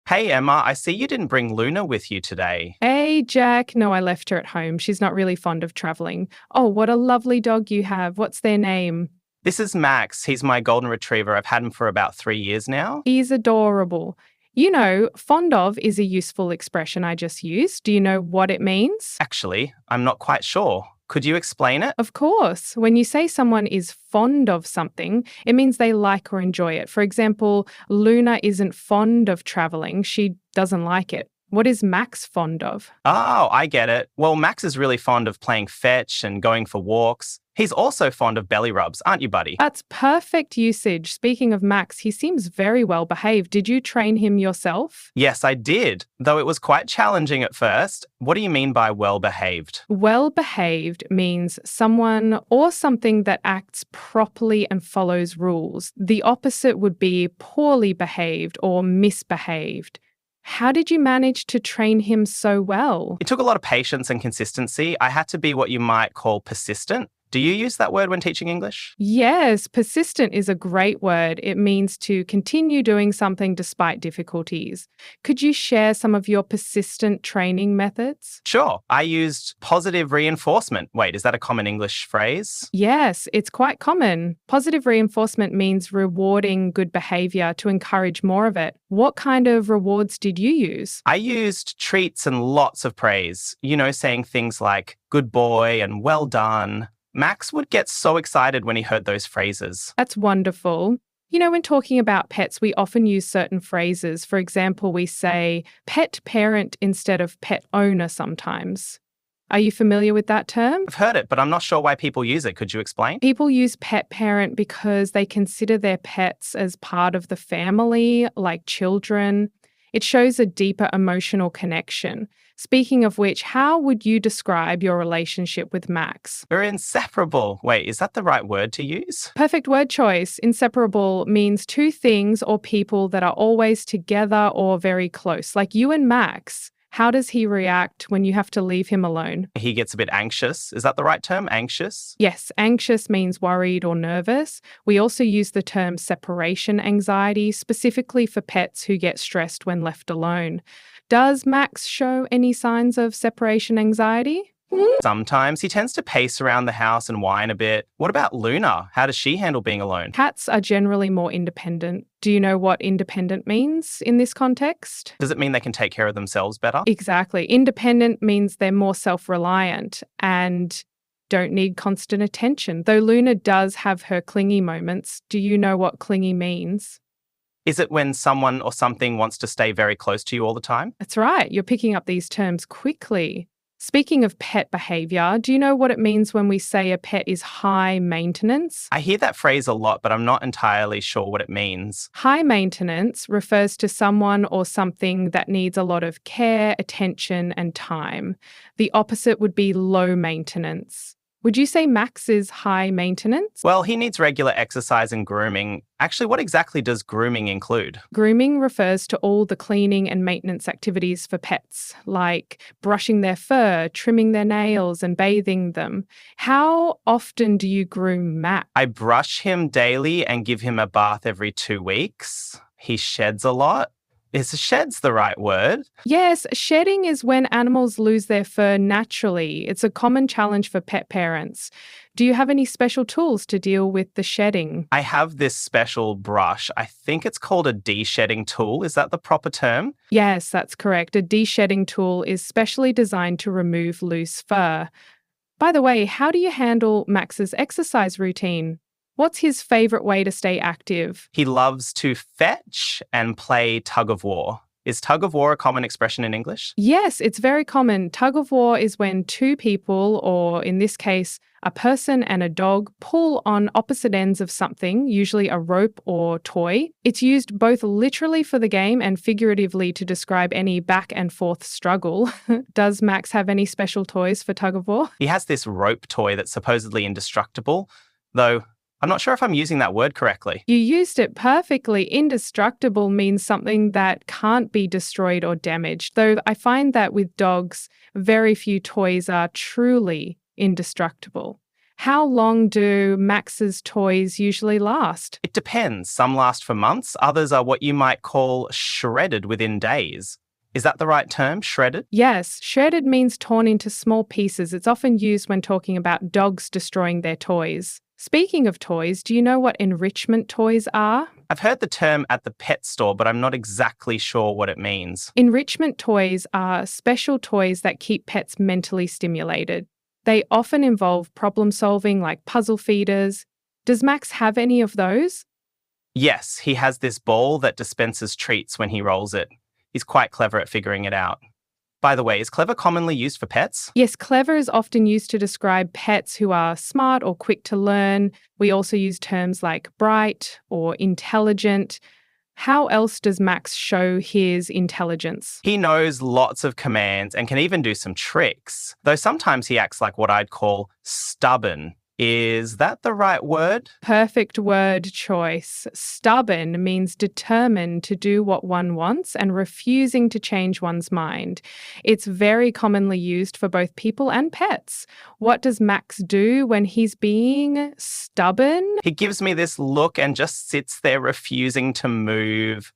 Hey Emma, I see you didn't bring Luna with you today. Hey, Jack. No, I left her at home. She's not really fond of traveling. Oh, what a lovely dog you have. What's their name? This is Max. He's my golden retriever. I've had him for about 3 years now. He's adorable. Fond of is a useful expression I just used. Do you know what it means? Actually, I'm not quite sure. Could you explain it? Of course, when you say someone is fond of something, it means they like or enjoy it. For example, Luna isn't fond of traveling. She doesn't like it. What is Max fond of? Oh, I get it. Well, Max is really fond of playing fetch and going for walks. He's also fond of belly rubs, aren't you, buddy? That's perfect usage. Speaking of Max, he seems very well behaved. Did you train him yourself? Yes, I did, though it was quite challenging at first. What do you mean by well behaved? Well behaved means someone or something that acts properly and follows rules. The opposite would be poorly behaved or misbehaved. How did you manage to train him so well? It took a lot of patience and consistency. I had to be what you might call persistent. Do you use that word when teaching English? Yes, persistent is a great word. It means to continue doing something despite difficulties. Could you share some of your persistent training methods? Sure. I used positive reinforcement. Wait, is that a common English phrase? Yes, it's quite common. Positive reinforcement means rewarding good behavior to encourage more of it. What kind of rewards did you use? I used treats and lots of praise, saying things like good boy and well done. Max would get so excited when he heard those phrases. That's wonderful. When talking about pets, we often use certain phrases. For example, we say pet parent instead of pet owner sometimes. Are you familiar with that term? I've heard it, but I'm not sure why people use it. Could you explain? People use pet parent because they consider their pets as part of the family, like children. It shows a deeper emotional connection. Speaking of which, how would you describe your relationship with Max? We're inseparable. Wait, is that the right word to use? Perfect word choice. Inseparable means two things or people that are always together or very close, like you and Max. How does he react when you have to leave him alone? He gets a bit anxious. Is that the right term? Anxious? Yes, anxious means worried or nervous. We also use the term separation anxiety, specifically for pets who get stressed when left alone. Does Max show any signs of separation anxiety? Sometimes he tends to pace around the house and whine a bit. What about Luna? How does she handle being alone? Cats are generally more independent. Do you know what independent means in this context? Does it mean they can take care of themselves better? Exactly. Independent means they're more self-reliant and don't need constant attention. Though Luna does have her clingy moments, do you know what clingy means? Is it when someone or something wants to stay very close to you all the time? That's right. You're picking up these terms quickly. Speaking of pet behavior, do you know what it means when we say a pet is high maintenance? I hear that phrase a lot, but I'm not entirely sure what it means. High maintenance refers to someone or something that needs a lot of care, attention, and time. The opposite would be low maintenance. Would you say Max is high maintenance? Well, he needs regular exercise and grooming. Actually, what exactly does grooming include? Grooming refers to all the cleaning and maintenance activities for pets, like brushing their fur, trimming their nails, and bathing them. How often do you groom Max? I brush him daily and give him a bath every 2 weeks. He sheds a lot. Is sheds the right word? Yes, shedding is when animals lose their fur naturally. It's a common challenge for pet parents. Do you have any special tools to deal with the shedding? I have this special brush. I think it's called a de-shedding tool. Is that the proper term? Yes, that's correct. A de-shedding tool is specially designed to remove loose fur. By the way, how do you handle Max's exercise routine? What's his favorite way to stay active? He loves to fetch and play tug of war. Is tug of war a common expression in English? Yes, it's very common. Tug of war is when two people, or in this case, a person and a dog, pull on opposite ends of something, usually a rope or toy. It's used both literally for the game and figuratively to describe any back and forth struggle. Does Max have any special toys for tug of war? He has this rope toy that's supposedly indestructible, though I'm not sure if I'm using that word correctly. You used it perfectly. Indestructible means something that can't be destroyed or damaged, though I find that with dogs, very few toys are truly indestructible. How long do Max's toys usually last? It depends. Some last for months, others are what you might call shredded within days. Is that the right term, shredded? Yes, shredded means torn into small pieces. It's often used when talking about dogs destroying their toys. Speaking of toys, do you know what enrichment toys are? I've heard the term at the pet store, but I'm not exactly sure what it means. Enrichment toys are special toys that keep pets mentally stimulated. They often involve problem solving like puzzle feeders. Does Max have any of those? Yes, he has this ball that dispenses treats when he rolls it. He's quite clever at figuring it out. By the way, is clever commonly used for pets? Yes, clever is often used to describe pets who are smart or quick to learn. We also use terms like bright or intelligent. How else does Max show his intelligence? He knows lots of commands and can even do some tricks, though sometimes he acts like what I'd call stubborn. Is that the right word? Perfect word choice. Stubborn means determined to do what one wants and refusing to change one's mind. It's very commonly used for both people and pets. What does Max do when he's being stubborn? He gives me this look and just sits there refusing to move.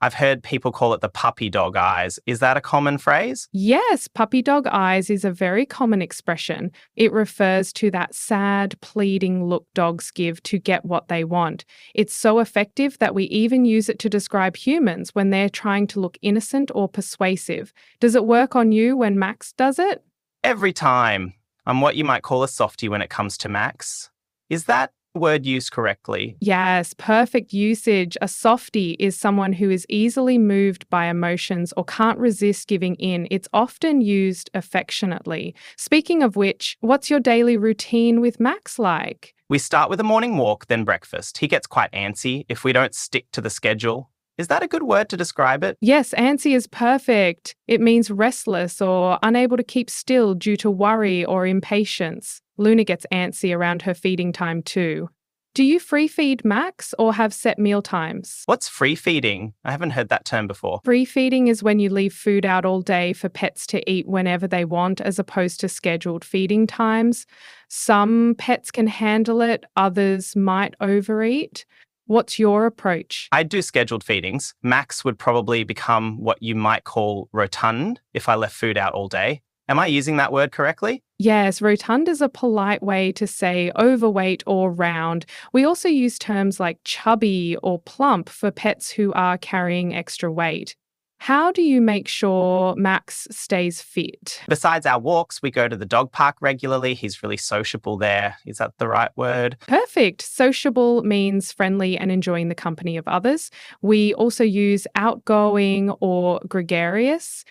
I've heard people call it the puppy dog eyes. Is that a common phrase? Yes, puppy dog eyes is a very common expression. It refers to that sad, pleading look dogs give to get what they want. It's so effective that we even use it to describe humans when they're trying to look innocent or persuasive. Does it work on you when Max does it? Every time. I'm what you might call a softie when it comes to Max. Is that word used correctly? Yes, perfect usage. A softie is someone who is easily moved by emotions or can't resist giving in. It's often used affectionately. Speaking of which, what's your daily routine with Max like? We start with a morning walk, then breakfast. He gets quite antsy if we don't stick to the schedule. Is that a good word to describe it? Yes, antsy is perfect. It means restless or unable to keep still due to worry or impatience. Luna gets antsy around her feeding time too. Do you free feed Max or have set meal times? What's free feeding? I haven't heard that term before. Free feeding is when you leave food out all day for pets to eat whenever they want, as opposed to scheduled feeding times. Some pets can handle it, others might overeat. What's your approach? I do scheduled feedings. Max would probably become what you might call rotund if I left food out all day. Am I using that word correctly? Yes, rotund is a polite way to say overweight or round. We also use terms like chubby or plump for pets who are carrying extra weight. How do you make sure Max stays fit? Besides our walks, we go to the dog park regularly. He's really sociable there. Is that the right word? Perfect. Sociable means friendly and enjoying the company of others. We also use outgoing or gregarious.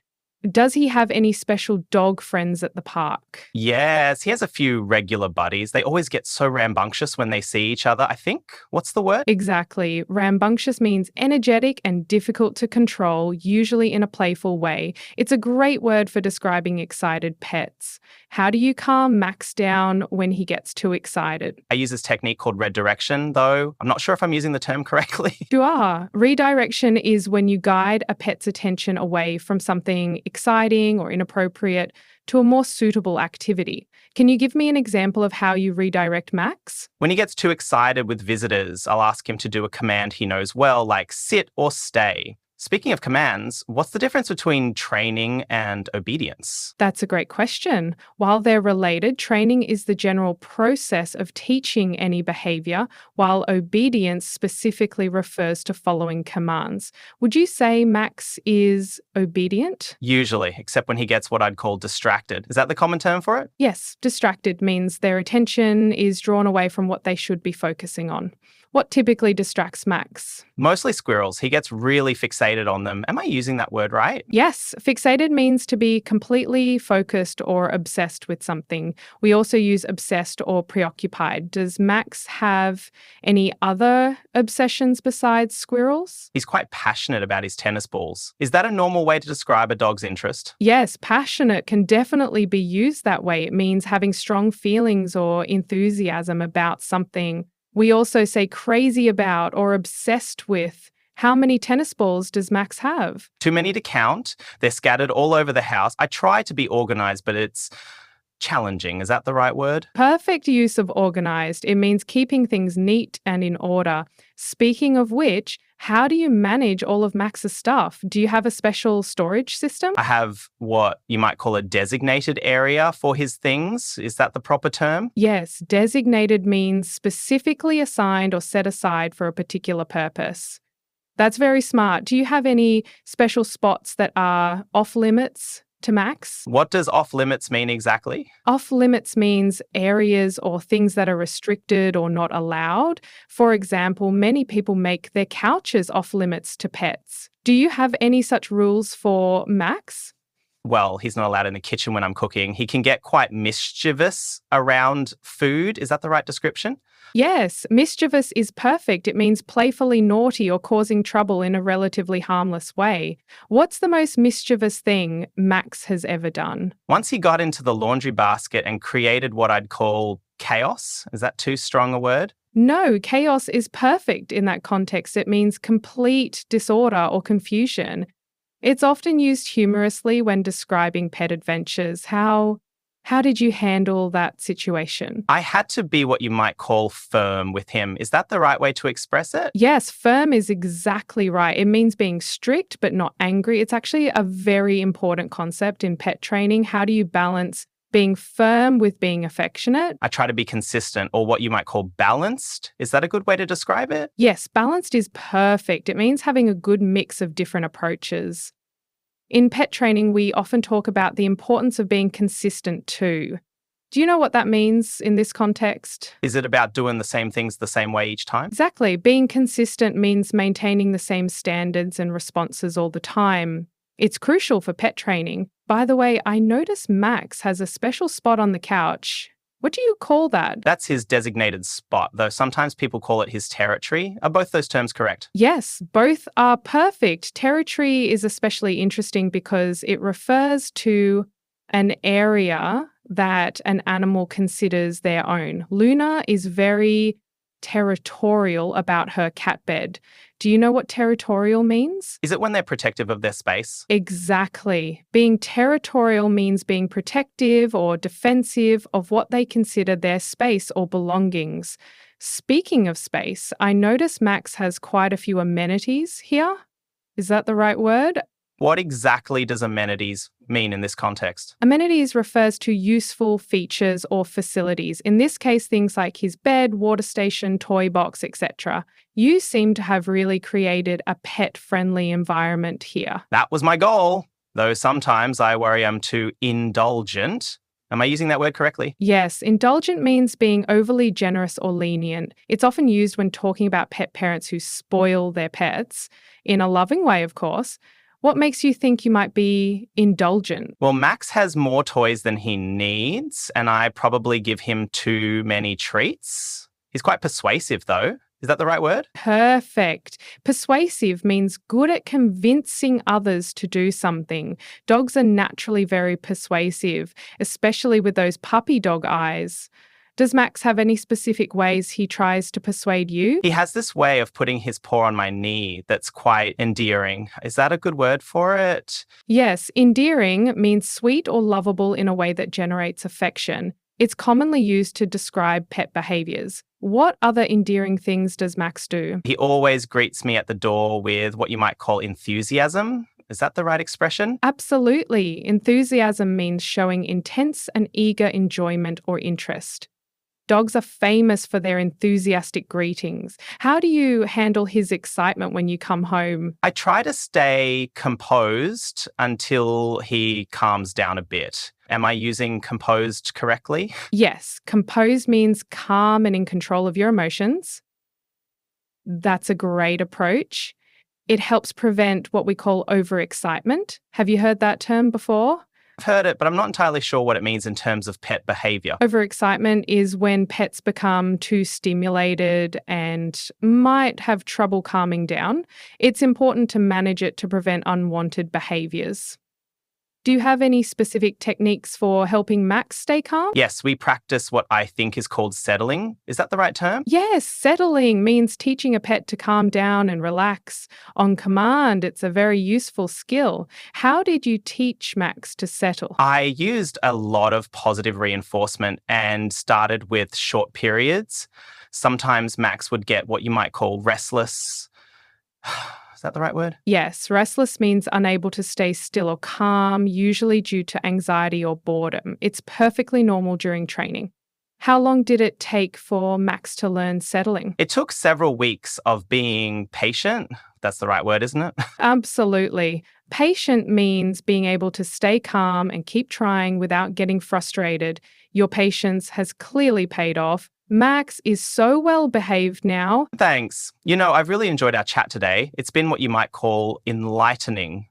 Does he have any special dog friends at the park? Yes, he has a few regular buddies. They always get so rambunctious when they see each other, I think. What's the word? Exactly. Rambunctious means energetic and difficult to control, usually in a playful way. It's a great word for describing excited pets. How do you calm Max down when he gets too excited? I use this technique called red direction, though I'm not sure if I'm using the term correctly. You are. Redirection is when you guide a pet's attention away from something exciting or inappropriate to a more suitable activity. Can you give me an example of how you redirect Max? When he gets too excited with visitors, I'll ask him to do a command he knows well, like sit or stay. Speaking of commands, what's the difference between training and obedience? That's a great question. While they're related, training is the general process of teaching any behavior, while obedience specifically refers to following commands. Would you say Max is obedient? Usually, except when he gets what I'd call distracted. Is that the common term for it? Yes, distracted means their attention is drawn away from what they should be focusing on. What typically distracts Max? Mostly squirrels. He gets really fixated on them. Am I using that word right? Yes, fixated means to be completely focused or obsessed with something. We also use obsessed or preoccupied. Does Max have any other obsessions besides squirrels? He's quite passionate about his tennis balls. Is that a normal way to describe a dog's interest? Yes, passionate can definitely be used that way. It means having strong feelings or enthusiasm about something. We also say crazy about or obsessed with. How many tennis balls does Max have? Too many to count. They're scattered all over the house. I try to be organized, but challenging. Is that the right word? Perfect use of organized. It means keeping things neat and in order. Speaking of which, how do you manage all of Max's stuff? Do you have a special storage system? I have what you might call a designated area for his things. Is that the proper term? Yes, designated means specifically assigned or set aside for a particular purpose. That's very smart. Do you have any special spots that are off limits to Max? What does off limits mean exactly? Off limits means areas or things that are restricted or not allowed. For example, many people make their couches off limits to pets. Do you have any such rules for Max? Well, he's not allowed in the kitchen when I'm cooking. He can get quite mischievous around food. Is that the right description? Yes, mischievous is perfect. It means playfully naughty or causing trouble in a relatively harmless way. What's the most mischievous thing Max has ever done? Once he got into the laundry basket and created what I'd call chaos. Is that too strong a word? No, chaos is perfect in that context. It means complete disorder or confusion. It's often used humorously when describing pet adventures. How did you handle that situation? I had to be what you might call firm with him. Is that the right way to express it? Yes, firm is exactly right. It means being strict but not angry. It's actually a very important concept in pet training. How do you balance being firm with being affectionate? I try to be consistent, or what you might call balanced. Is that a good way to describe it? Yes, balanced is perfect. It means having a good mix of different approaches. In pet training, we often talk about the importance of being consistent too. Do you know what that means in this context? Is it about doing the same things the same way each time? Exactly. Being consistent means maintaining the same standards and responses all the time. It's crucial for pet training. By the way, I notice Max has a special spot on the couch. What do you call that? That's his designated spot, though sometimes people call it his territory. Are both those terms correct? Yes, both are perfect. Territory is especially interesting because it refers to an area that an animal considers their own. Luna is very territorial about her cat bed. Do you know what territorial means? Is it when they're protective of their space? Exactly. Being territorial means being protective or defensive of what they consider their space or belongings. Speaking of space, I notice Max has quite a few amenities here. Is that the right word? What exactly does amenities mean in this context? Amenities refers to useful features or facilities. In this case, things like his bed, water station, toy box, etc. You seem to have really created a pet-friendly environment here. That was my goal, though sometimes I worry I'm too indulgent. Am I using that word correctly? Yes, indulgent means being overly generous or lenient. It's often used when talking about pet parents who spoil their pets, in a loving way, of course. What makes you think you might be indulgent? Well, Max has more toys than he needs, and I probably give him too many treats. He's quite persuasive, though. Is that the right word? Perfect. Persuasive means good at convincing others to do something. Dogs are naturally very persuasive, especially with those puppy dog eyes. Does Max have any specific ways he tries to persuade you? He has this way of putting his paw on my knee that's quite endearing. Is that a good word for it? Yes, endearing means sweet or lovable in a way that generates affection. It's commonly used to describe pet behaviors. What other endearing things does Max do? He always greets me at the door with what you might call enthusiasm. Is that the right expression? Absolutely. Enthusiasm means showing intense and eager enjoyment or interest. Dogs are famous for their enthusiastic greetings. How do you handle his excitement when you come home? I try to stay composed until he calms down a bit. Am I using composed correctly? Yes, composed means calm and in control of your emotions. That's a great approach. It helps prevent what we call overexcitement. Have you heard that term before? I've heard it, but I'm not entirely sure what it means in terms of pet behavior. Overexcitement is when pets become too stimulated and might have trouble calming down. It's important to manage it to prevent unwanted behaviors. Do you have any specific techniques for helping Max stay calm? Yes, we practice what I think is called settling. Is that the right term? Yes, settling means teaching a pet to calm down and relax on command. It's a very useful skill. How did you teach Max to settle? I used a lot of positive reinforcement and started with short periods. Sometimes Max would get what you might call restless. Is that the right word? Yes, restless means unable to stay still or calm, usually due to anxiety or boredom. It's perfectly normal during training. How long did it take for Max to learn settling? It took several weeks of being patient. That's the right word, isn't it? Absolutely. Patient means being able to stay calm and keep trying without getting frustrated. Your patience has clearly paid off. Max is so well behaved now. Thanks. I've really enjoyed our chat today. It's been what you might call enlightening.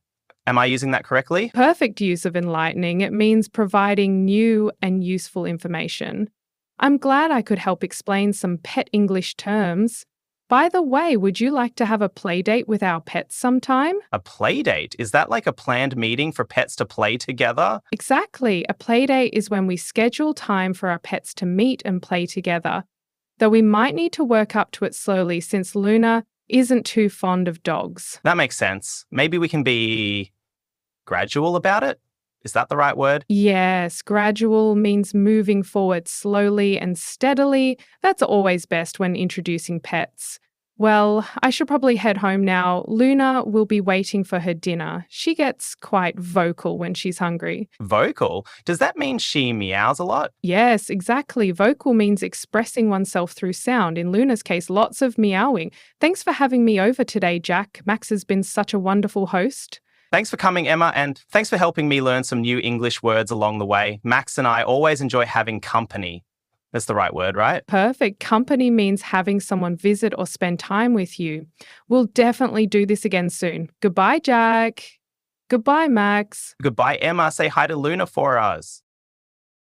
Am I using that correctly? Perfect use of enlightening. It means providing new and useful information. I'm glad I could help explain some pet English terms. By the way, would you like to have a play date with our pets sometime? A play date? Is that like a planned meeting for pets to play together? Exactly. A play date is when we schedule time for our pets to meet and play together. Though we might need to work up to it slowly since Luna isn't too fond of dogs. That makes sense. Maybe we can be gradual about it? Is that the right word? Yes, gradual means moving forward slowly and steadily. That's always best when introducing pets. Well, I should probably head home now. Luna will be waiting for her dinner. She gets quite vocal when she's hungry. Vocal? Does that mean she meows a lot? Yes, exactly. Vocal means expressing oneself through sound. In Luna's case, lots of meowing. Thanks for having me over today, Jack. Max has been such a wonderful host. Thanks for coming, Emma, and thanks for helping me learn some new English words along the way. Max and I always enjoy having company. That's the right word, right? Perfect. Company means having someone visit or spend time with you. We'll definitely do this again soon. Goodbye, Jack. Goodbye, Max. Goodbye, Emma. Say hi to Luna for us.